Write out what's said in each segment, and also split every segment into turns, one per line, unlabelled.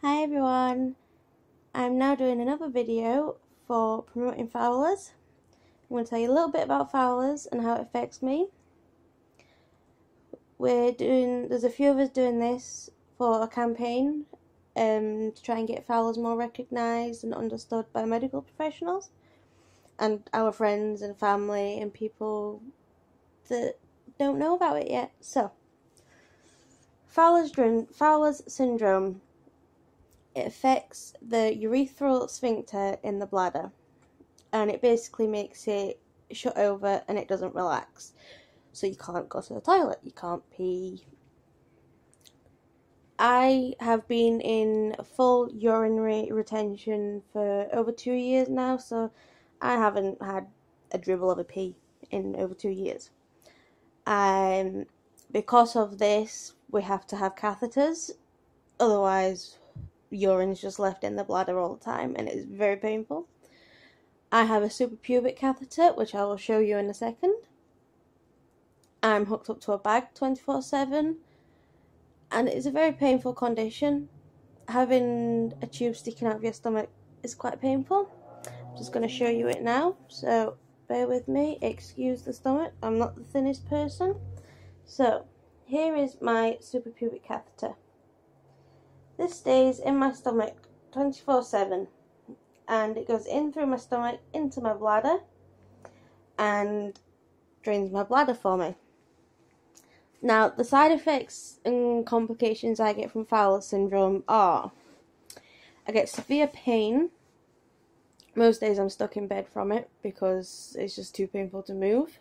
Hi everyone, I'm now doing another video for promoting Fowlers. I'm going to tell you a little bit about Fowlers and how it affects me. There's a few of us doing this for a campaign to try and get Fowlers more recognised and understood by medical professionals and our friends and family and people that don't know about it yet. So, Fowler's syndrome. It affects the urethral sphincter in the bladder, and it basically makes it shut over and it doesn't relax. So you can't go to the toilet, you can't pee. I have been in full urinary retention for over 2 years now, so I haven't had a dribble of a pee in over 2 years. Because of this, we have to have catheters, otherwise urine's just left in the bladder all the time and it is very painful. I have a suprapubic catheter, which I will show you in a second. I'm hooked up to a bag 24/7 and it is a very painful condition. Having a tube sticking out of your stomach is quite painful. I'm just going to show you it now, so bear with me, excuse the stomach, I'm not the thinnest person. So here is my suprapubic catheter. This stays in my stomach 24/7 and it goes in through my stomach into my bladder and drains my bladder for me. Now, the side effects and complications I get from Fowler's syndrome are: I get severe pain. Most days I'm stuck in bed from it because it's just too painful to move.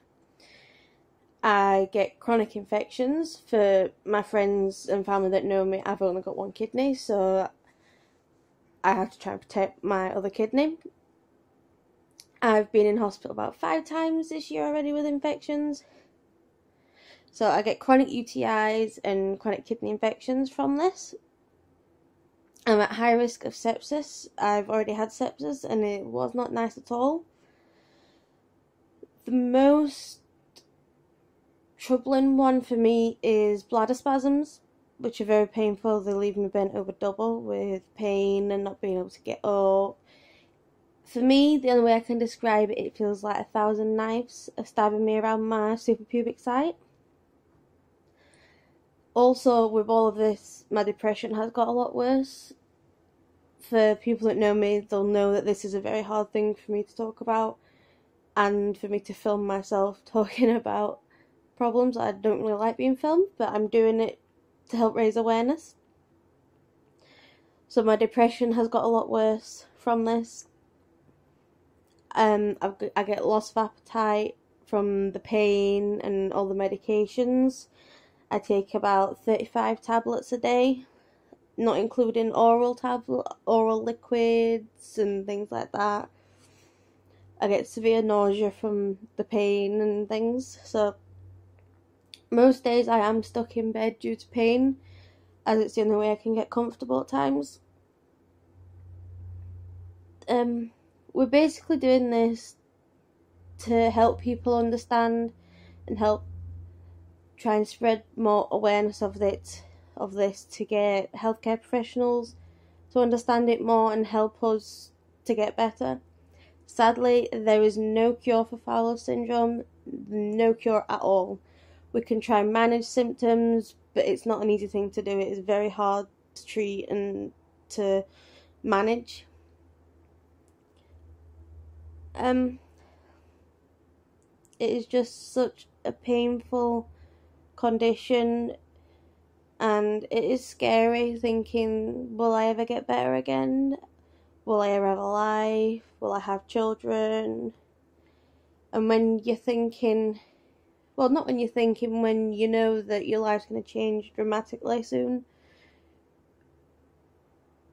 I get chronic infections. For my friends and family that know me, I've only got one kidney, so I have to try and protect my other kidney. I've been in hospital about 5 times this year already with infections. So I get chronic UTIs and chronic kidney infections from this. I'm at high risk of sepsis. I've already had sepsis and it was not nice at all. The most troubling one for me is bladder spasms, which are very painful. They leave me bent over double with pain and not being able to get up. For me, the only way I can describe it, it feels like 1,000 knives are stabbing me around my suprapubic site. Also, with all of this, my depression has got a lot worse. For people that know me, they'll know that this is a very hard thing for me to talk about, and for me to film myself talking about problems. I don't really like being filmed, but I'm doing it to help raise awareness. So my depression has got a lot worse from this. I get loss of appetite from the pain and all the medications. I take about 35 tablets a day, not including oral liquids and things like that. I get severe nausea from the pain and things, so most days I am stuck in bed due to pain, as it's the only way I can get comfortable at times. We're basically doing this to help people understand and help try and spread more awareness of this, to get healthcare professionals to understand it more and help us to get better. Sadly, there is no cure for Fowler's syndrome, no cure at all. We can try and manage symptoms, but it's not an easy thing to do. It is very hard to treat and to manage. It is just such a painful condition, and it is scary thinking, will I ever get better again? Will I ever have a life? Will I have children? And when you're thinking, well, not when you're thinking, when you know that your life's going to change dramatically soon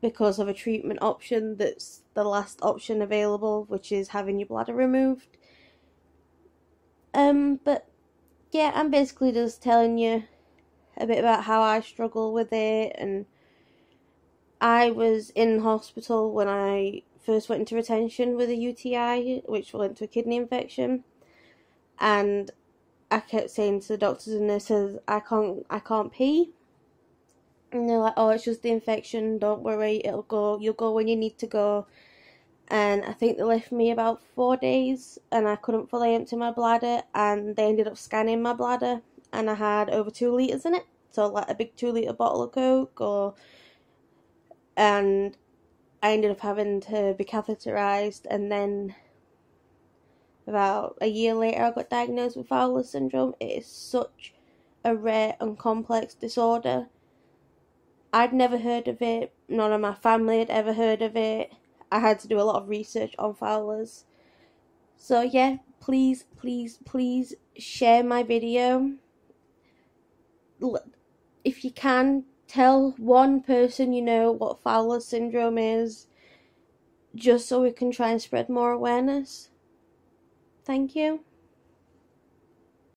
because of a treatment option that's the last option available, which is having your bladder removed. But yeah, I'm basically just telling you a bit about how I struggle with it. And I was in hospital when I first went into retention with a UTI, which led to a kidney infection, and I kept saying to the doctors and nurses, I can't pee. And they're like, oh, it's just the infection, don't worry, it'll go, you'll go when you need to go. And I think they left me about 4 days, and I couldn't fully empty my bladder, and they ended up scanning my bladder, and I had over 2 litres in it, so like a big 2 litre bottle of Coke, and I ended up having to be catheterised, and then about a year later I got diagnosed with Fowler's syndrome. It is such a rare and complex disorder. I'd never heard of it, none of my family had ever heard of it. I had to do a lot of research on Fowler's. So yeah, please, please, please share my video. If you can, tell one person you know what Fowler's syndrome is, just so we can try and spread more awareness. Thank you.